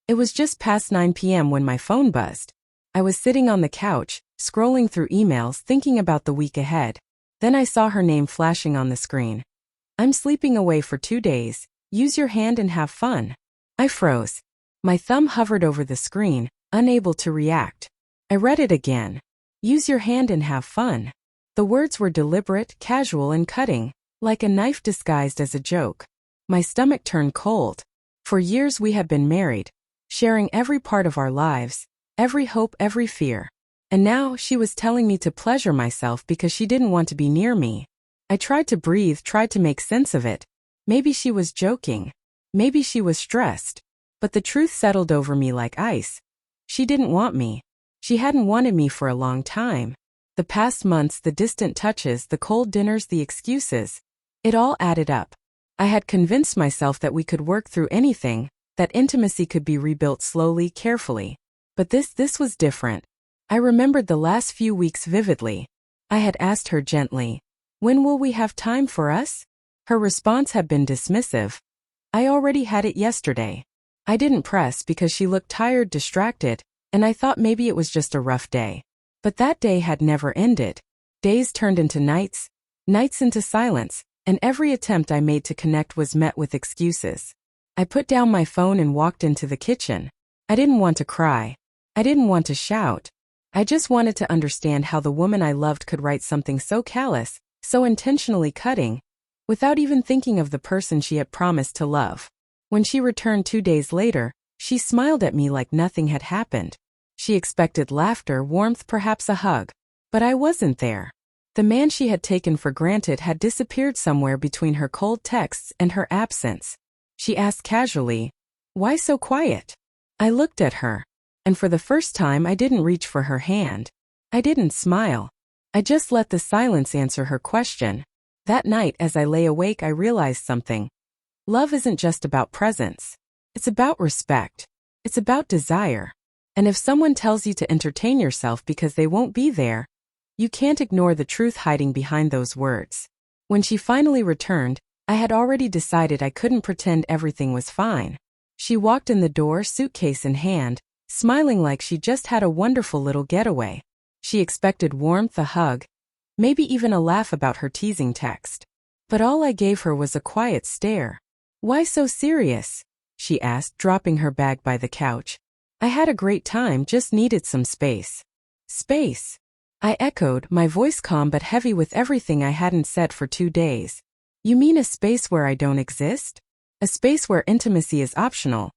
It was just past 9 p.m. when my phone buzzed. I was sitting on the couch, scrolling through emails thinking about the week ahead. Then I saw her name flashing on the screen. I'm sleeping away for 2 days. Use your hand and have fun. I froze. My thumb hovered over the screen, unable to react. I read it again. Use your hand and have fun. The words were deliberate, casual, and cutting, like a knife disguised as a joke. My stomach turned cold. For years we had been married, sharing every part of our lives, every hope, every fear. And now she was telling me to pleasure myself because she didn't want to be near me. I tried to breathe, tried to make sense of it. Maybe she was joking. Maybe she was stressed. But the truth settled over me like ice. She didn't want me. She hadn't wanted me for a long time. The past months, the distant touches, the cold dinners, the excuses. It all added up. I had convinced myself that we could work through anything, that intimacy could be rebuilt slowly, carefully. But this was different. I remembered the last few weeks vividly. I had asked her gently, "When will we have time for us?" Her response had been dismissive. "I already had it yesterday." I didn't press because she looked tired, distracted, and I thought maybe it was just a rough day. But that day had never ended. Days turned into nights, nights into silence, and every attempt I made to connect was met with excuses. I put down my phone and walked into the kitchen. I didn't want to cry. I didn't want to shout. I just wanted to understand how the woman I loved could write something so callous, so intentionally cutting, without even thinking of the person she had promised to love. When she returned 2 days later, she smiled at me like nothing had happened. She expected laughter, warmth, perhaps a hug. But I wasn't there. The man she had taken for granted had disappeared somewhere between her cold texts and her absence. She asked casually, "Why so quiet?" I looked at her. And for the first time I didn't reach for her hand. I didn't smile. I just let the silence answer her question. That night as I lay awake I realized something. Love isn't just about presence. It's about respect. It's about desire. And if someone tells you to entertain yourself because they won't be there, you can't ignore the truth hiding behind those words. When she finally returned, I had already decided I couldn't pretend everything was fine. She walked in the door, suitcase in hand, smiling like she just had a wonderful little getaway. She expected warmth, a hug, maybe even a laugh about her teasing text. But all I gave her was a quiet stare. "Why so serious?" she asked, dropping her bag by the couch. "I had a great time, just needed some space." "Space?" I echoed, my voice calm but heavy with everything I hadn't said for 2 days. "You mean a space where I don't exist? A space where intimacy is optional,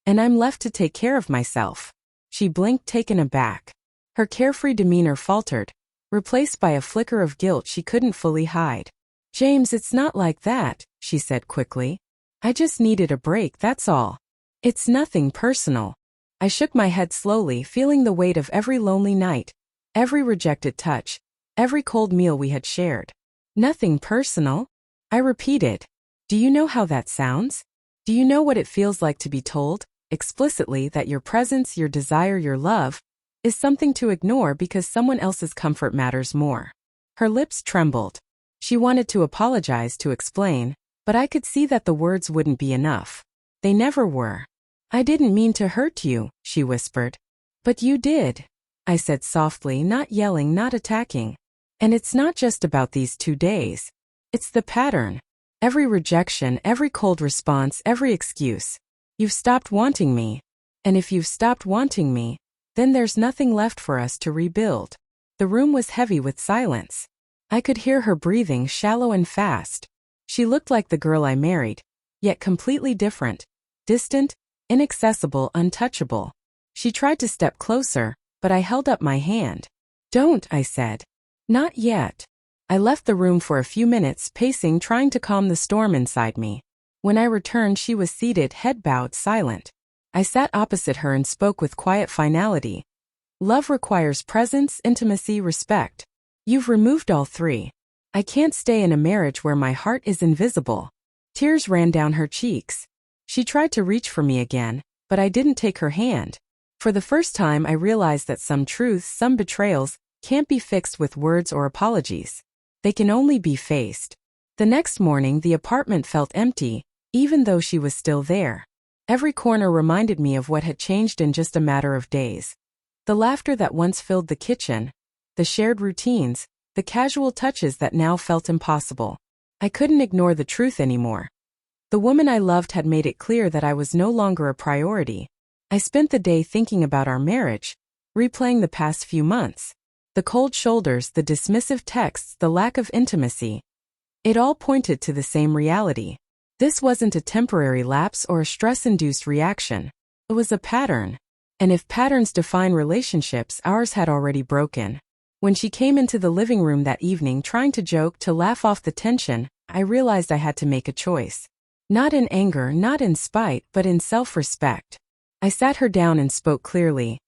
and I'm left to take care of myself?" She blinked, taken aback. Her carefree demeanor faltered, replaced by a flicker of guilt she couldn't fully hide. "James, it's not like that," she said quickly. "I just needed a break, that's all. It's nothing personal." I shook my head slowly, feeling the weight of every lonely night, every rejected touch, every cold meal we had shared. "Nothing personal?" I repeated. "Do you know how that sounds? Do you know what it feels like to be told, explicitly, that your presence, your desire, your love, is something to ignore because someone else's comfort matters more?" Her lips trembled. She wanted to apologize, to explain, but I could see that the words wouldn't be enough. They never were. "I didn't mean to hurt you," she whispered. "But you did," I said softly, not yelling, not attacking. "And it's not just about these 2 days. It's the pattern. Every rejection, every cold response, every excuse. You've stopped wanting me. And if you've stopped wanting me, then there's nothing left for us to rebuild." The room was heavy with silence. I could hear her breathing, shallow and fast. She looked like the girl I married, yet completely different. Distant, inaccessible, untouchable. She tried to step closer, but I held up my hand. "Don't," I said. "Not yet." I left the room for a few minutes, pacing, trying to calm the storm inside me. When I returned, she was seated, head bowed, silent. I sat opposite her and spoke with quiet finality. "Love requires presence, intimacy, respect. You've removed all 3. I can't stay in a marriage where my heart is invisible." Tears ran down her cheeks. She tried to reach for me again, but I didn't take her hand. For the first time I realized that some truths, some betrayals, can't be fixed with words or apologies. They can only be faced. The next morning the apartment felt empty, even though she was still there. Every corner reminded me of what had changed in just a matter of days. The laughter that once filled the kitchen, the shared routines, the casual touches that now felt impossible. I couldn't ignore the truth anymore. The woman I loved had made it clear that I was no longer a priority. I spent the day thinking about our marriage, replaying the past few months. The cold shoulders, the dismissive texts, the lack of intimacy. It all pointed to the same reality. This wasn't a temporary lapse or a stress-induced reaction. It was a pattern. And if patterns define relationships, ours had already broken. When she came into the living room that evening trying to joke, to laugh off the tension, I realized I had to make a choice. Not in anger, not in spite, but in self-respect. I sat her down and spoke clearly.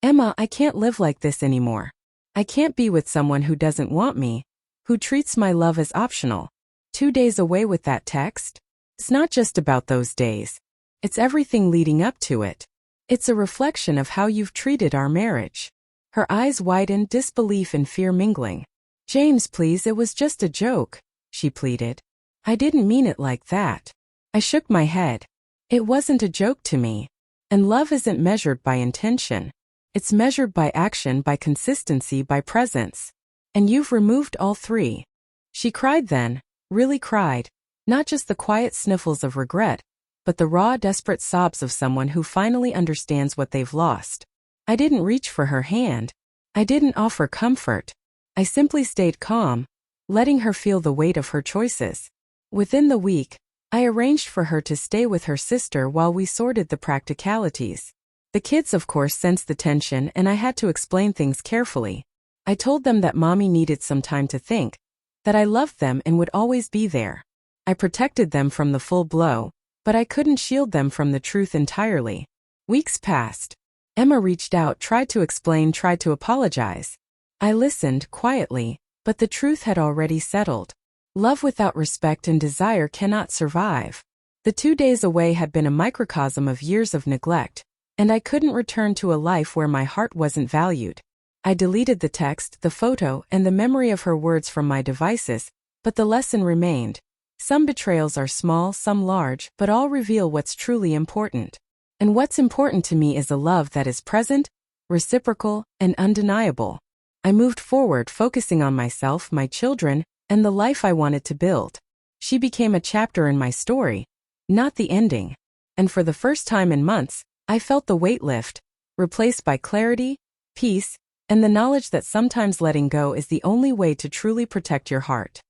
Emma, I can't live like this anymore. I can't be with someone who doesn't want me, who treats my love as optional. 2 days away with that text? It's not just about those days. It's everything leading up to it. It's a reflection of how you've treated our marriage. Her eyes widened, disbelief and fear mingling. James, please, it was just a joke, she pleaded. I didn't mean it like that. I shook my head. It wasn't a joke to me. And love isn't measured by intention. It's measured by action, by consistency, by presence. And you've removed all three. She cried then, really cried. Not just the quiet sniffles of regret, but the raw, desperate sobs of someone who finally understands what they've lost. I didn't reach for her hand. I didn't offer comfort. I simply stayed calm, letting her feel the weight of her choices. Within the week, I arranged for her to stay with her sister while we sorted the practicalities. The kids, of course, sensed the tension, and I had to explain things carefully. I told them that mommy needed some time to think, that I loved them and would always be there. I protected them from the full blow, but I couldn't shield them from the truth entirely. Weeks passed. Emma reached out, tried to explain, tried to apologize. I listened quietly, but the truth had already settled. Love without respect and desire cannot survive. The 2 days away had been a microcosm of years of neglect, and I couldn't return to a life where my heart wasn't valued. I deleted the text, the photo, and the memory of her words from my devices, but the lesson remained. Some betrayals are small, some large, but all reveal what's truly important. And what's important to me is a love that is present, reciprocal, and undeniable. I moved forward, focusing on myself, my children, and the life I wanted to build. She became a chapter in my story, not the ending. And for the first time in months, I felt the weight lift, replaced by clarity, peace, and the knowledge that sometimes letting go is the only way to truly protect your heart.